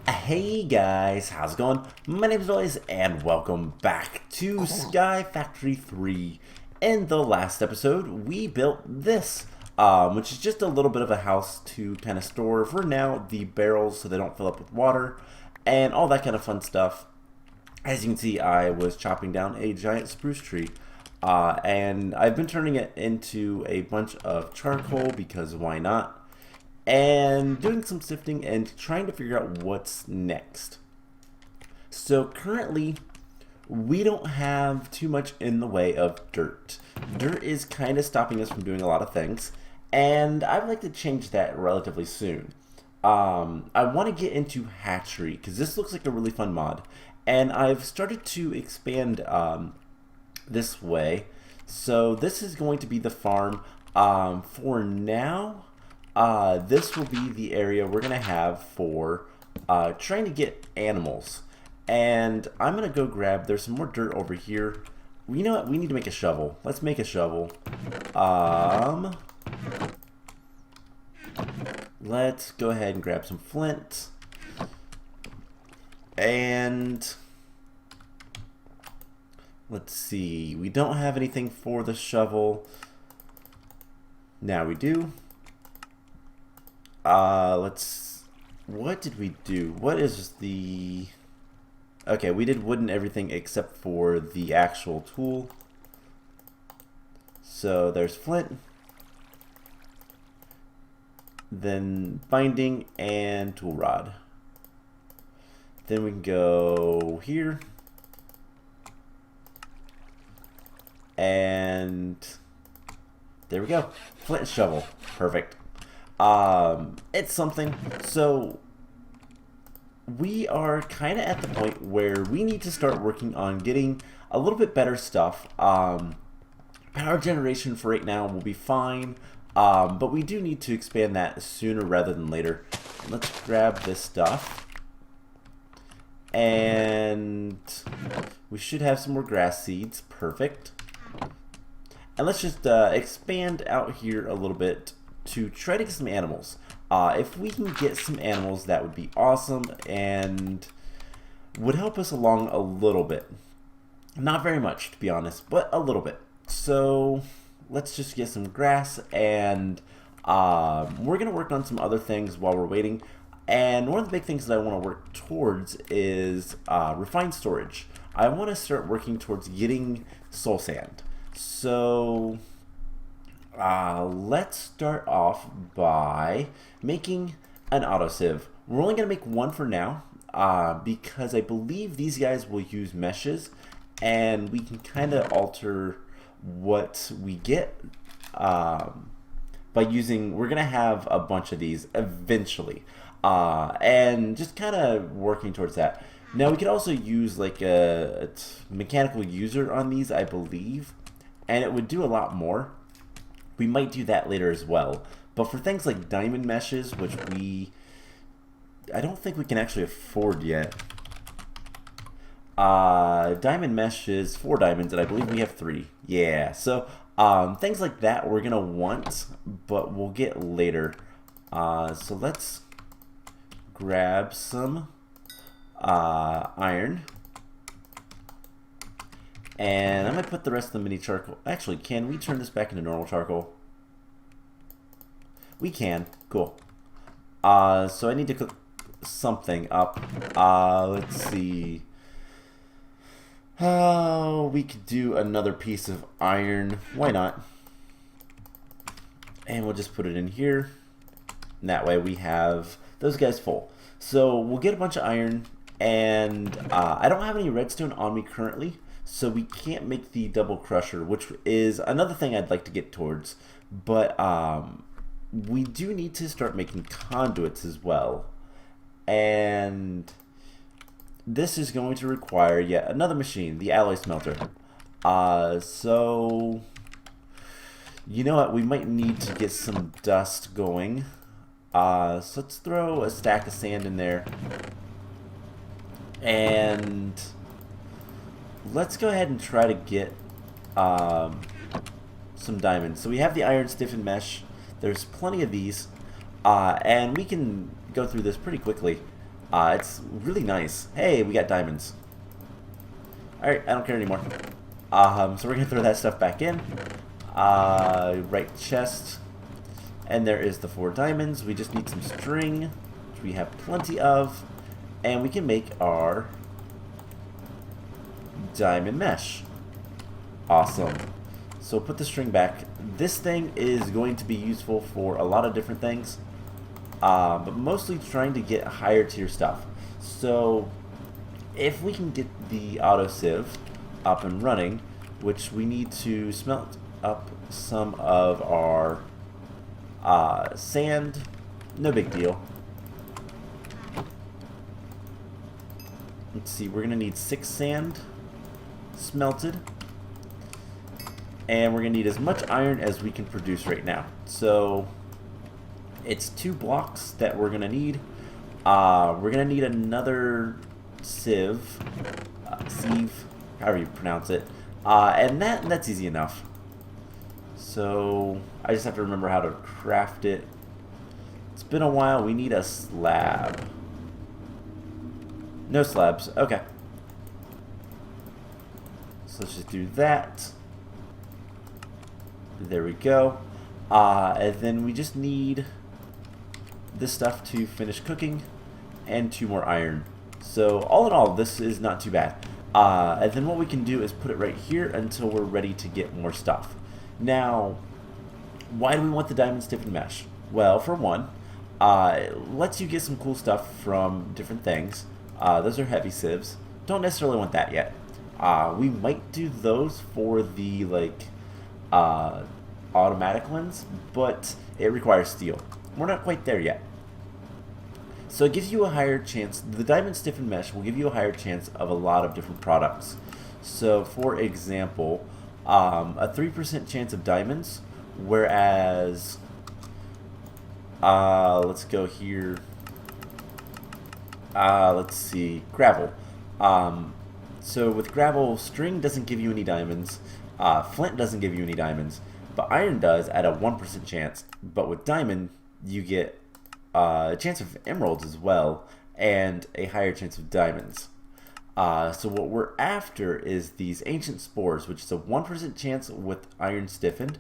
Hey guys, how's it going? My name is Lois and welcome back to Sky Factory 3. In the last episode, we built this, which is just a little bit of a house to kind of store, for now, the barrels so they don't fill up with water, and all that kind of fun stuff. As you can see, I was chopping down a giant spruce tree, and I've been turning it into a bunch of charcoal because why not? And doing some sifting and trying to figure out what's next. So currently, we don't have too much in the way of dirt. Dirt is kind of stopping us from doing a lot of things, and I'd like to change that relatively soon. I want to get into hatchery because this looks like a really fun mod, and I've started to expand this way. So this is going to be the farm for now. This will be the area we're going to have for trying to get animals. And I'm going to go grab, there's some more dirt over here. You know what? We need to make a shovel. Let's make a shovel. Let's go ahead and grab some flint. And let's see. We don't have anything for the shovel. Now we do. What did we do? What is the... Okay, we did wooden everything except for the actual tool. So there's flint. Then binding and tool rod. Then we can go here. And there we go. Flint and shovel. Perfect. It's something. So we are kind of at the point where we need to start working on getting a little bit better stuff. Power generation for right now will be fine, but we do need to expand that sooner rather than later. Let's grab this stuff, and we should have some more grass seeds. Perfect. And let's just expand out here a little bit to try to get some animals. If we can get some animals, that would be awesome and would help us along a little bit. Not very much, to be honest, but a little bit. So let's just get some grass, and we're going to work on some other things while we're waiting. And one of the big things that I want to work towards is refined storage. I want to start working towards getting soul sand. So let's start off by making an autosieve. We're only going to make one for now because I believe these guys will use meshes, and we can kind of alter what we get by using, we're going to have a bunch of these eventually, and just kind of working towards that. Now we could also use like a mechanical user on these, I believe, and it would do a lot more. We might do that later as well. But for things like diamond meshes, which I don't think we can actually afford yet. Diamond meshes, 4 diamonds, and I believe we have 3. Yeah, so things like that we're going to want, but we'll get later. So let's grab some iron. And I'm going to put the rest of the mini charcoal. Actually, can we turn this back into normal charcoal? We can. Cool. So I need to cook something up. Let's see. Oh, we could do another piece of iron. Why not? And we'll just put it in here. And that way we have those guys full. So we'll get a bunch of iron. And I don't have any redstone on me currently, so we can't make the double crusher, which is another thing I'd like to get towards. But we do need to start making conduits as well. And this is going to require yet another machine, the alloy smelter. So you know what? We might need to get some dust going. So let's throw a stack of sand in there. And let's go ahead and try to get some diamonds. So we have the iron stiffened mesh. There's plenty of these, and we can go through this pretty quickly. It's really nice. Hey, we got diamonds. Alright, I don't care anymore. So we're going to throw that stuff back in. Right chest. And there is the 4 diamonds. We just need some string, which we have plenty of. And we can make our diamond mesh. Awesome. So put the string back. This thing is going to be useful for a lot of different things, but mostly trying to get higher tier stuff. So if we can get the auto sieve up and running, which we need to smelt up some of our sand, no big deal. Let's see, we're gonna need 6 sand smelted. And we're going to need as much iron as we can produce right now. So it's 2 blocks that we're going to need. We're going to need another sieve, however you pronounce it. And that's easy enough. So I just have to remember how to craft it. It's been a while. We need a slab. No slabs. Okay. So let's just do that. There we go. And then we just need this stuff to finish cooking and 2 more iron. So all in all, this is not too bad. And then what we can do is put it right here until we're ready to get more stuff. Now, why do we want the diamond stiffened mesh? Well, for one, it lets you get some cool stuff from different things. Those are heavy sieves. Don't necessarily want that yet. We might do those for the automatic ones, but it requires steel. We're not quite there yet. So it gives you a higher chance. The diamond stiffened mesh will give you a higher chance of a lot of different products. So for example, a 3% chance of diamonds, whereas let's go here. Let's see, gravel. So with gravel, string doesn't give you any diamonds. Flint doesn't give you any diamonds, but iron does at a 1% chance. But with diamond, you get a chance of emeralds as well, and a higher chance of diamonds. So what we're after is these ancient spores, which is a 1% chance with iron stiffened,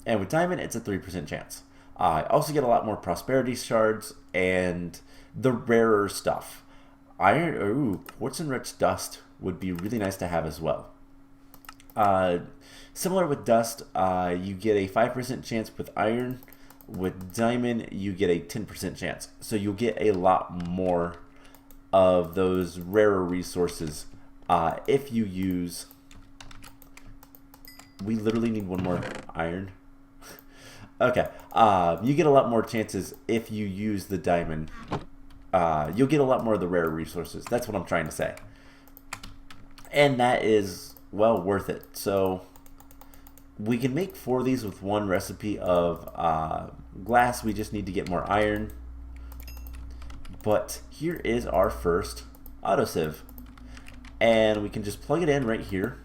and with diamond, it's a 3% chance. I also get a lot more prosperity shards and the rarer stuff. Quartz enriched dust would be really nice to have as well. Similar with dust, you get a 5% chance with iron. With diamond, you get a 10% chance. So you'll get a lot more of those rarer resources if you use... We literally need 1 more iron. Okay, you get a lot more chances if you use the diamond. You'll get a lot more of the rare resources. That's what I'm trying to say. And that is, well, worth it. So we can make 4 of these with 1 recipe of glass. We just need to get more iron. But here is our first autosieve. And we can just plug it in right here.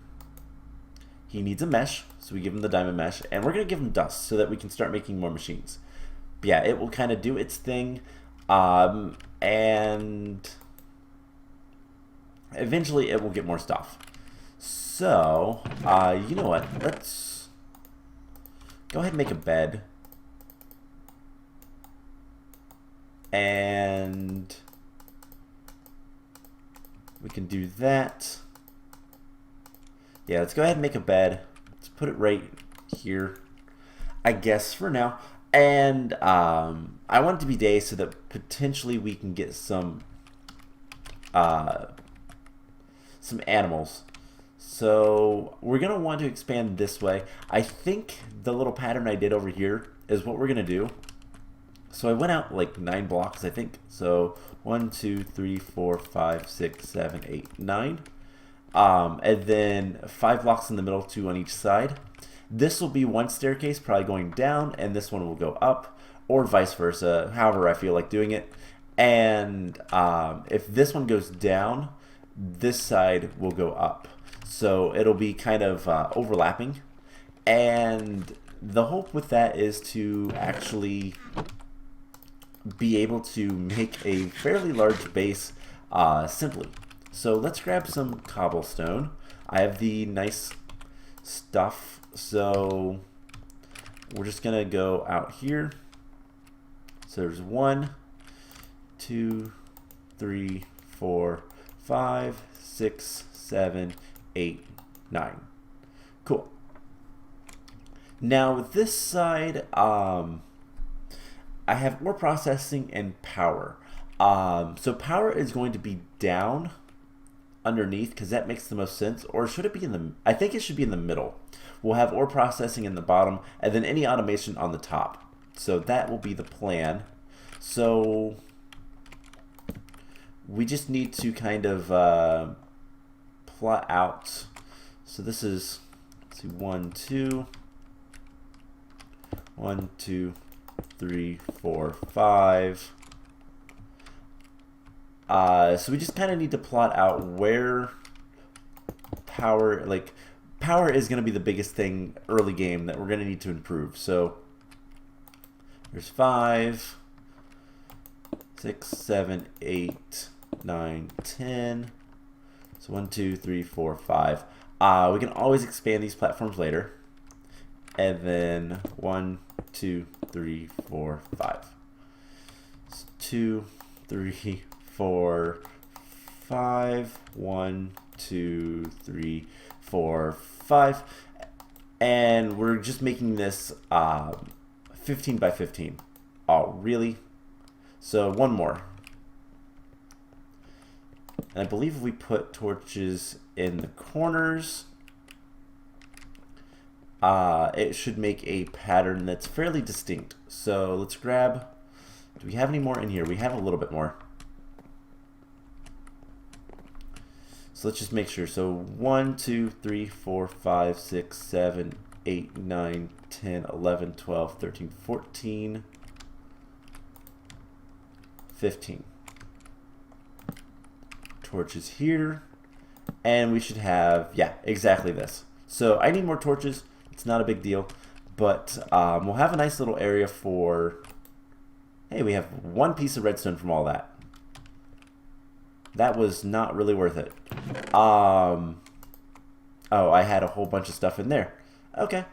He needs a mesh, so we give him the diamond mesh. And we're going to give him dust so that we can start making more machines. But yeah, it will kind of do its thing. And eventually it will get more stuff. So, you know what? Let's go ahead and make a bed. And we can do that. Yeah, let's go ahead and make a bed. Let's put it right here, I guess, for now. And I want it to be day so that potentially we can get some animals. So we're going to want to expand this way. I think the little pattern I did over here is what we're going to do. So I went out like 9 blocks, I think. So 1, 2, 3, 4, 5, 6, 7, 8, 9. And then 5 blocks in the middle, 2 on each side. This will be 1 staircase probably going down, and this one will go up, or vice versa, however I feel like doing it. And if this one goes down, this side will go up. So it'll be kind of overlapping. And the hope with that is to actually be able to make a fairly large base simply. So let's grab some cobblestone. I have the nice stuff, so we're just gonna go out here. So there's 1, 2, 3, 4, 5, 6, 7, 8, 9. Cool. Now with this side, I have ore processing and power. So power is going to be down underneath because that makes the most sense. Or should it be in the? I think it should be in the middle. We'll have ore processing in the bottom, and then any automation on the top. So that will be the plan. So we just need to kind of plot out. So this is, let's see, 1, 2, 1, 2, 3, 4, 5. So we just kind of need to plot out where power, power is going to be the biggest thing early game that we're going to need to improve. So there's 5, 6, 7, 8, 9, 10. So 1, 2, 3, 4, 5. We can always expand these platforms later. And then 1, 2, 3, 4, 5. So 2, 3, 4, 5. 1, 2, 3, 4, 5. And we're just making this 15 by 15. Oh, really? So one more. And I believe if we put torches in the corners, it should make a pattern that's fairly distinct. So let's grab, do we have any more in here? We have a little bit more. So let's just make sure. So 1, 2, 3, 4, 5, 6, 7, 8, 9, 10, 11, 12, 13, 14, 15. Torches here. And we should have, yeah, exactly this. So I need more torches. It's not a big deal. But we'll have a nice little area for, hey, we have 1 piece of redstone from all that. That was not really worth it. Oh, I had a whole bunch of stuff in there. Okay.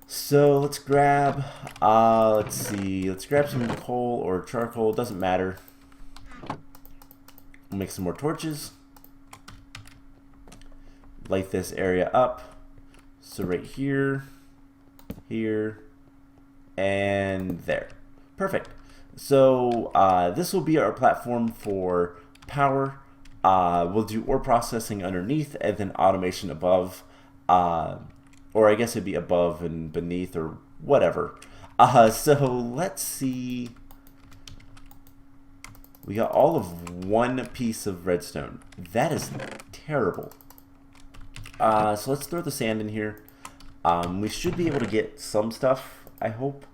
So let's grab, let's see, let's grab some coal or charcoal, doesn't matter. We'll make some more torches. Light this area up. So right here, here, and there. Perfect. So this will be our platform for power. We'll do ore processing underneath and then automation above. Or I guess it'd be above and beneath or whatever. So let's see. We got all of 1 piece of redstone. That is terrible. So let's throw the sand in here. We should be able to get some stuff, I hope.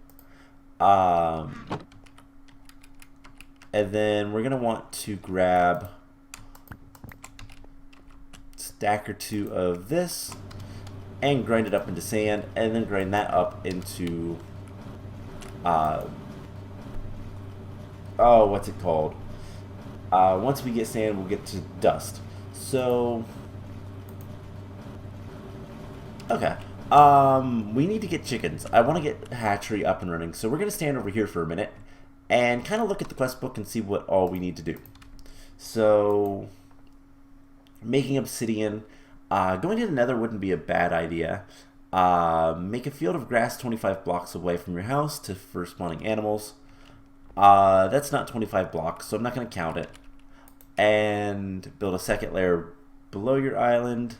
And then we're going to want to grab a stack or 2 of this and grind it up into sand, and then grind that up into, oh, what's it called? Once we get sand, we'll get to dust. So, okay. We need to get chickens. I want to get hatchery up and running, so we're going to stand over here for a minute and kind of look at the quest book and see what all we need to do. So, making obsidian. Going to the nether wouldn't be a bad idea. Make a field of grass 25 blocks away from your house for spawning animals. That's not 25 blocks, so I'm not going to count it. And build a second layer below your island.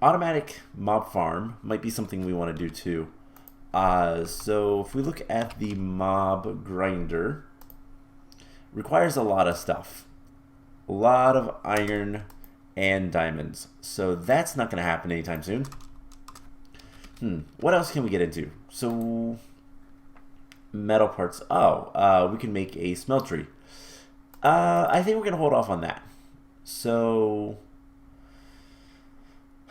Automatic mob farm might be something we want to do too. So if we look at the mob grinder, requires a lot of stuff. A lot of iron and diamonds. So that's not going to happen anytime soon. What else can we get into? So metal parts. Oh, we can make a smeltery. I think we're going to hold off on that. So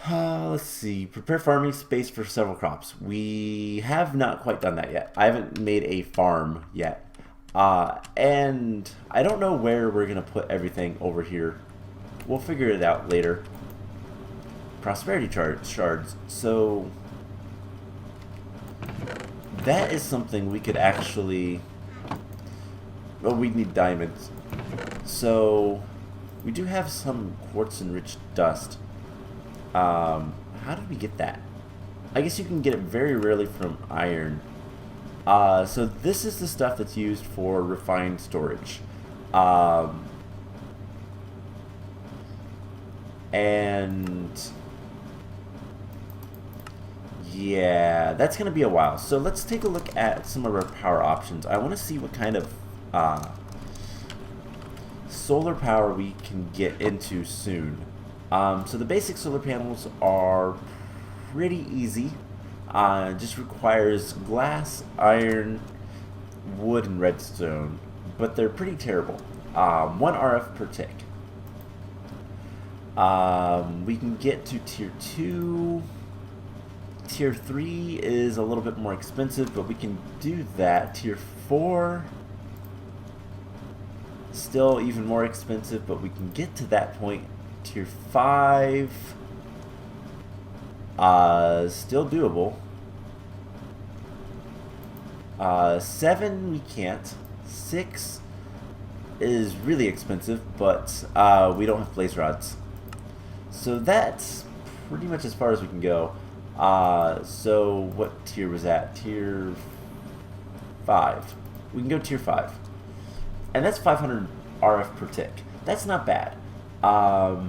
Let's see. Prepare farming space for several crops. We have not quite done that yet. I haven't made a farm yet. And I don't know where we're going to put everything over here. We'll figure it out later. Prosperity shards. So that is something we could actually... Well, we need diamonds. So we do have some quartz-enriched dust. How did we get that? I guess you can get it very rarely from iron. So this is the stuff that's used for refined storage. And yeah, that's going to be a while. So let's take a look at some of our power options. I want to see what kind of solar power we can get into soon. So the basic solar panels are pretty easy. Just requires glass, iron, wood, and redstone. But they're pretty terrible. 1 RF per tick. We can get to tier 2. Tier 3 is a little bit more expensive, but we can do that. Tier 4, still even more expensive, but we can get to that point. Tier 5, still doable. 7 we can't. 6 is really expensive, but we don't have blaze rods. So that's pretty much as far as we can go. So what tier was that? Tier 5. We can go tier 5. And that's 500 RF per tick. That's not bad. How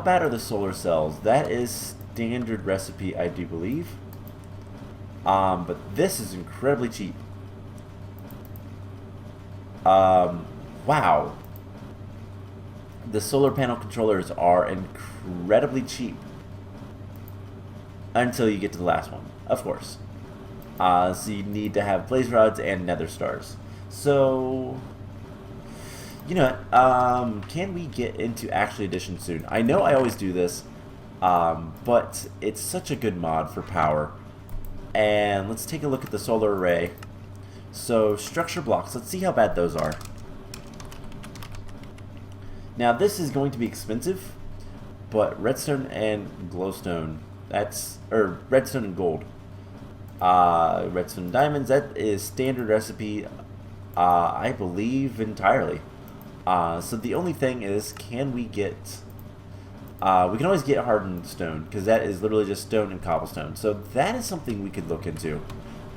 bad are the solar cells? That is standard recipe, I do believe. But this is incredibly cheap. Wow. The solar panel controllers are incredibly cheap. Until you get to the last one, of course. So you need to have blaze rods and nether stars. So, you know what, can we get into Actually Edition soon? I know I always do this, but it's such a good mod for power. And let's take a look at the solar array. So, structure blocks, let's see how bad those are. Now, this is going to be expensive, but redstone and glowstone, or redstone and gold. Redstone and diamonds, that is standard recipe, I believe, entirely. So the only thing is, can we get... we can always get hardened stone, because that is literally just stone and cobblestone. So that is something we could look into.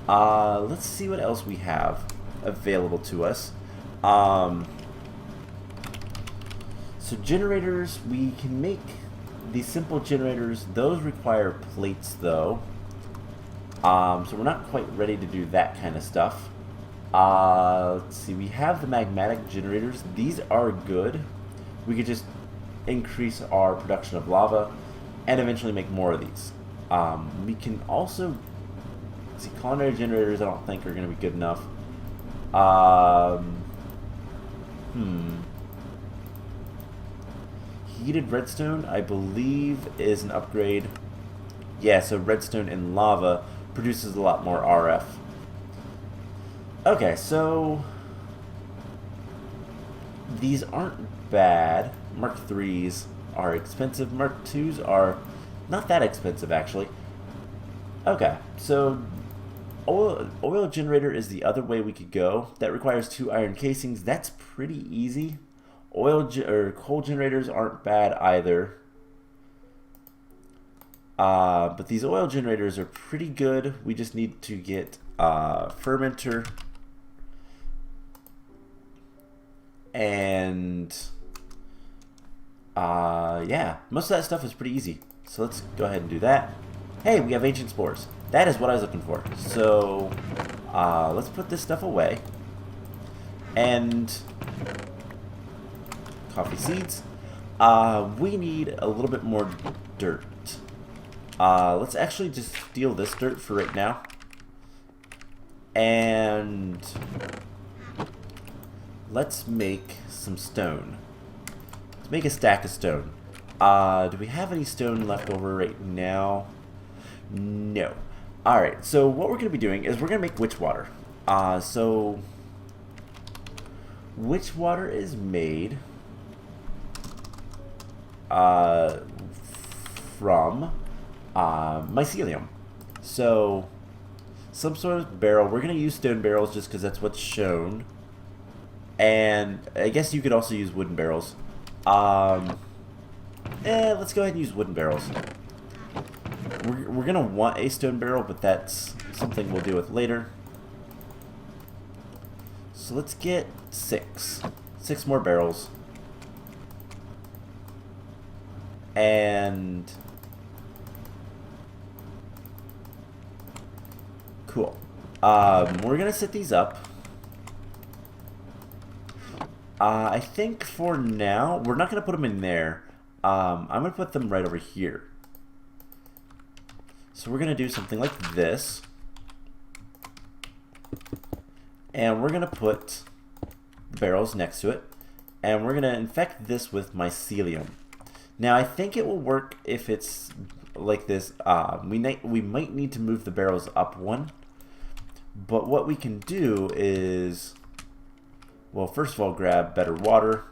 Let's see what else we have available to us. So generators, we can make these simple generators. Those require plates, though. So we're not quite ready to do that kind of stuff. Let's see, we have the magmatic generators. These are good. We could just increase our production of lava and eventually make more of these. We can also see culinary generators. I don't think are going to be good enough. Heated redstone, I believe, is an upgrade. Yeah, so redstone and lava produces a lot more RF. Okay, so these aren't bad. Mark 3s are expensive. Mark 2s are not that expensive, actually. Okay, so oil generator is the other way we could go. That requires 2 iron casings. That's pretty easy. Coal generators aren't bad either. But these oil generators are pretty good. We just need to get fermenter. And yeah, most of that stuff is pretty easy. So let's go ahead and do that. Hey, we have ancient spores. That is what I was looking for. So let's put this stuff away. And coffee seeds. We need a little bit more dirt. Let's actually just steal this dirt for right now. And let's make some stone. Let's make a stack of stone. Do we have any stone left over right now? No. Alright, so what we're going to be doing is we're going to make witch water. So witch water is made from mycelium. So some sort of barrel. We're going to use stone barrels just because that's what's shown. And I guess you could also use wooden barrels. Let's go ahead and use wooden barrels. We're going to want a stone barrel, but that's something we'll deal with later. So let's get 6 more barrels. And cool. We're going to set these up. I think for now, we're not going to put them in there. I'm going to put them right over here. So we're going to do something like this. And we're going to put barrels next to it. And we're going to infect this with mycelium. Now, I think it will work if it's like this. We might need to move the barrels up one. But what we can do is, well, first of all, grab better water.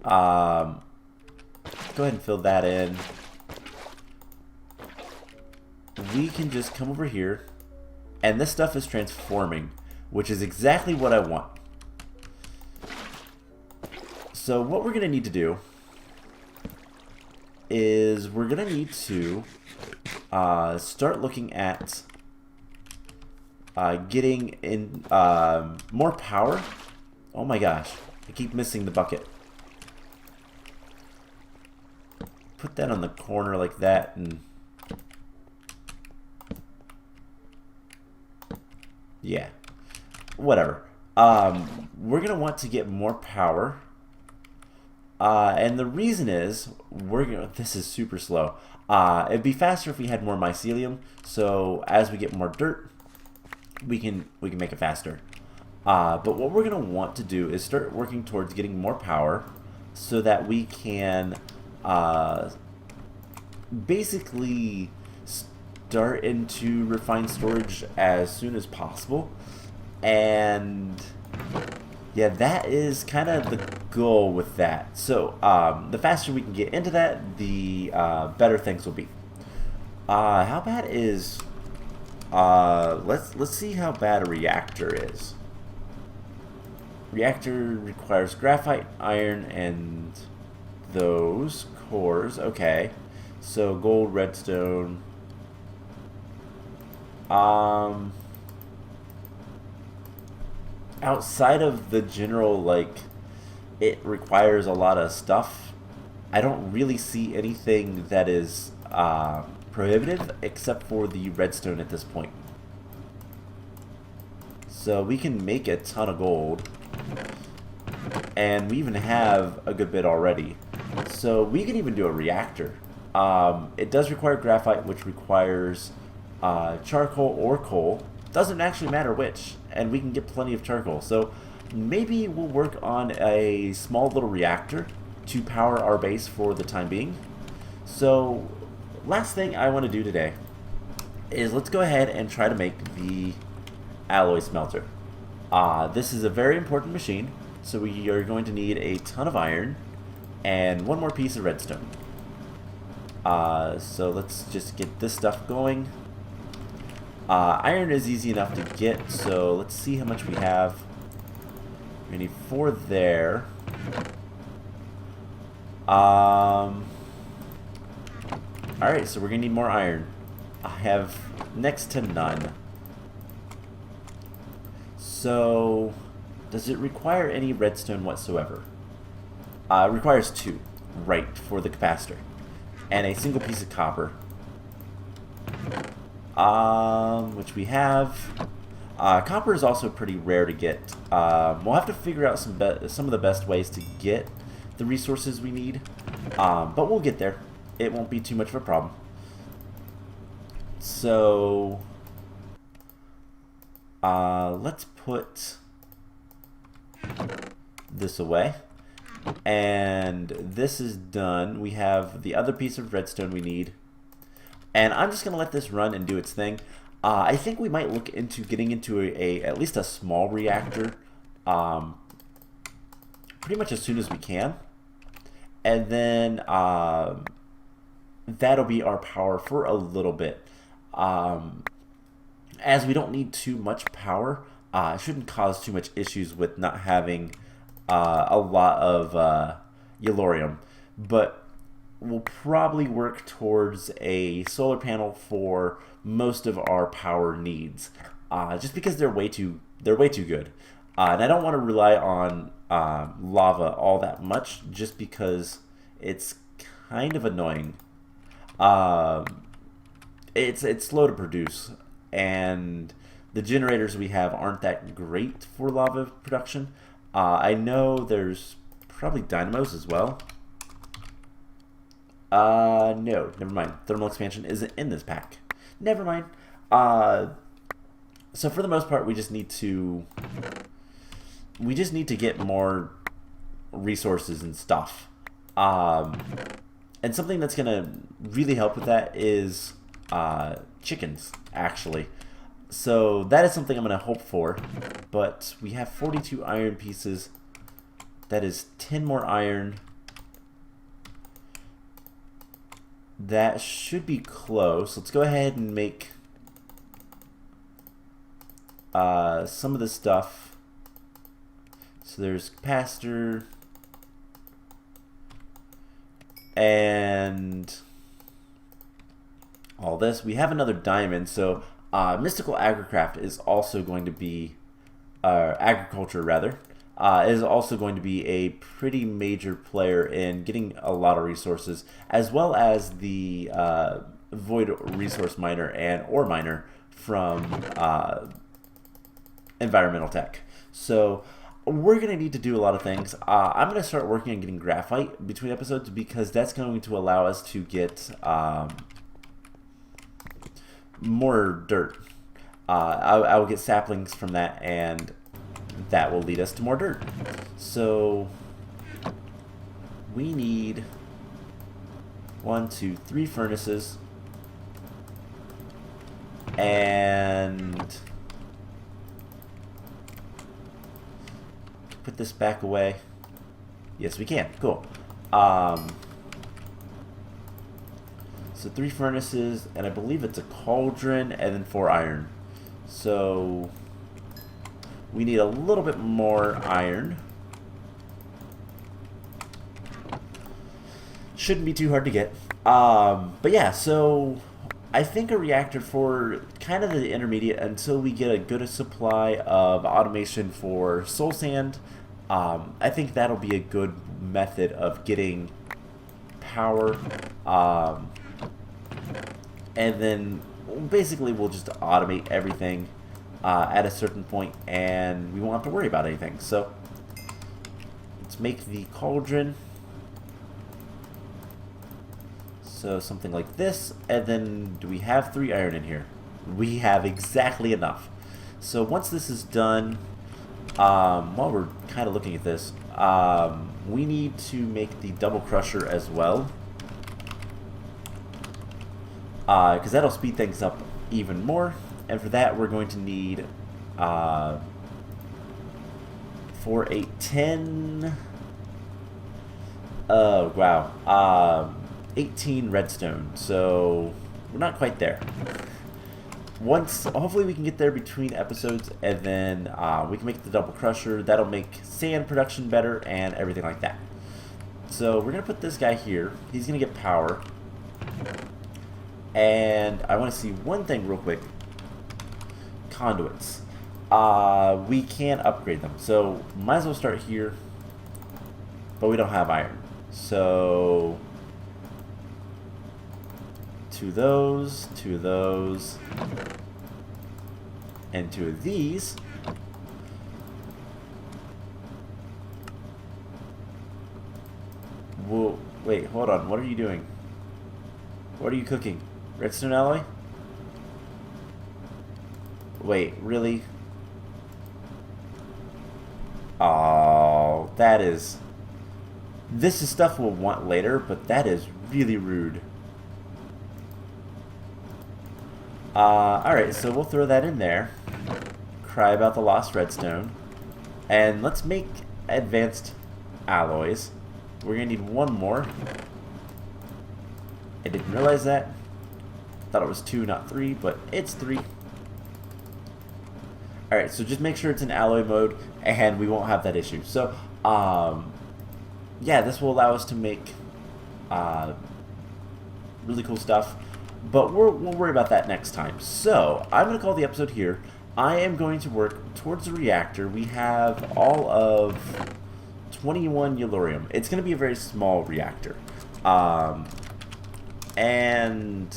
Go ahead and fill that in. We can just come over here, and this stuff is transforming, which is exactly what I want. So what we're going to need to do is we're going to need to start looking at getting in more power. Oh my gosh, I keep missing the bucket. Put that on the corner like that, and yeah, whatever. We're gonna want to get more power, and the reason is this is super slow. It'd be faster if we had more mycelium. So as we get more dirt, we can make it faster. But what we're gonna want to do is start working towards getting more power, so that we can basically start into refined storage as soon as possible. And yeah, that is kind of the goal with that. So the faster we can get into that, the better things will be. How bad is let's see how bad a reactor is. Reactor requires graphite, iron, and those cores. Okay, so gold, redstone. Outside of the general, like, it requires a lot of stuff, I don't really see anything that is prohibitive except for the redstone at this point. So we can make a ton of gold, and we even have a good bit already. So we can even do a reactor. It does require graphite, which requires charcoal or coal. Doesn't actually matter which, and we can get plenty of charcoal. So maybe we'll work on a small little reactor to power our base for the time being. So last thing I want to do today is let's go ahead and try to make the alloy smelter. This is a very important machine, so we are going to need a ton of iron and one more piece of redstone. So let's just get this stuff going. Iron is easy enough to get, so let's see how much we have. We need 4 there. Alright, so we're gonna need more iron. I have next to none. So, does it require any redstone whatsoever? It requires 2, right, for the capacitor. And a single piece of copper. Which we have. Copper is also pretty rare to get. We'll have to figure out some of the best ways to get the resources we need. But we'll get there. It won't be too much of a problem. So let's put this away. And this is done. We have the other piece of redstone we need. And I'm just going to let this run and do its thing. I think we might look into getting into at least a small reactor pretty much as soon as we can. And then that'll be our power for a little bit. As we don't need too much power, it shouldn't cause too much issues with not having a lot of yellorium. But we'll probably work towards a solar panel for most of our power needs, just because they're way too good. And I don't want to rely on lava all that much, just because it's kind of annoying. It's slow to produce, and the generators we have aren't that great for lava production. I know there's probably dynamos as well. No, never mind. Thermal expansion isn't in this pack. Never mind. So for the most part, we just need to get more resources and stuff. And something that's gonna really help with that is chickens, actually. So that is something I'm gonna hope for. But we have 42 iron pieces. That is 10 more iron. That should be close. Let's go ahead and make some of this stuff. So there's capacitor and all this. We have another diamond, so mystical agricraft is also going to be agriculture rather. Is also going to be a pretty major player in getting a lot of resources, as well as the void resource miner and ore miner from environmental tech. So we're going to need to do a lot of things. I'm going to start working on getting graphite between episodes, because that's going to allow us to get more dirt. I will get saplings from that, and that will lead us to more dirt. So we need 1, 2, 3 furnaces, and put this back away. Yes, we can. Cool. So 3 furnaces, and I believe it's a cauldron, and then 4 iron. So we need a little bit more iron. Shouldn't be too hard to get. But yeah, so I think a reactor for kind of the intermediate until we get a good supply of automation for soul sand. I think that'll be a good method of getting power. And then basically we'll just automate everything at a certain point, and we won't have to worry about anything. So let's make the cauldron. So something like this, and then do we have 3 iron in here? We have exactly enough. So once this is done, while we're kind of looking at this, we need to make the double crusher as well, because that'll speed things up even more. And for that, we're going to need 4, 8, 10. Oh, wow. 18 redstone. So we're not quite there. Hopefully we can get there between episodes, and then we can make the double crusher. That'll make sand production better and everything like that. So we're going to put this guy here. He's going to get power. And I want to see one thing real quick. Conduits. We can upgrade them, so might as well start here, but we don't have iron, so 2 of those, 2 of those, and 2 of these. Whoa, wait, hold on, what are you doing? What are you cooking? Redstone alloy? Wait, really? Oh, that is This is stuff we'll want later, but that is really rude. Alright, so we'll throw that in there. Cry about the lost redstone. And let's make advanced alloys. We're going to need one more. I didn't realize that. Thought it was 2, not 3, but it's 3. Alright, so just make sure it's in alloy mode, and we won't have that issue. So, yeah, this will allow us to make really cool stuff, but we'll worry about that next time. So, I'm going to call the episode here. I am going to work towards the reactor. We have all of 21 yellorium. It's going to be a very small reactor. And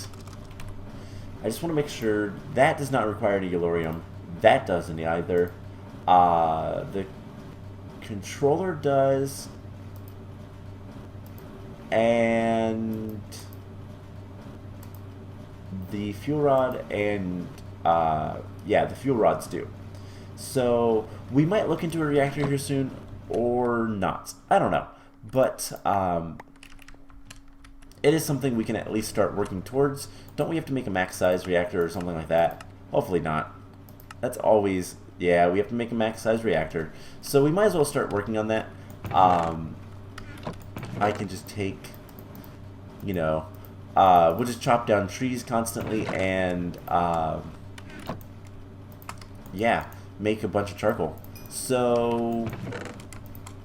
I just want to make sure that does not require any yellorium. That doesn't either. The controller does. And the fuel rod and yeah, the fuel rods do. So we might look into a reactor here soon or not. I don't know. But it is something we can at least start working towards. Don't we have to make a max size reactor or something like that? Hopefully not. That's always, yeah, we have to make a max size reactor. So we might as well start working on that. I can just take, you know, we'll just chop down trees constantly and, yeah, make a bunch of charcoal. So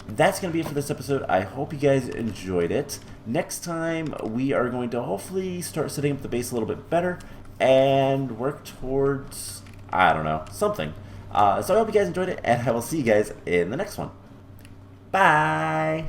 that's going to be it for this episode. I hope you guys enjoyed it. Next time, we are going to hopefully start setting up the base a little bit better and work towards, I don't know, something. So I hope you guys enjoyed it, and I will see you guys in the next one. Bye!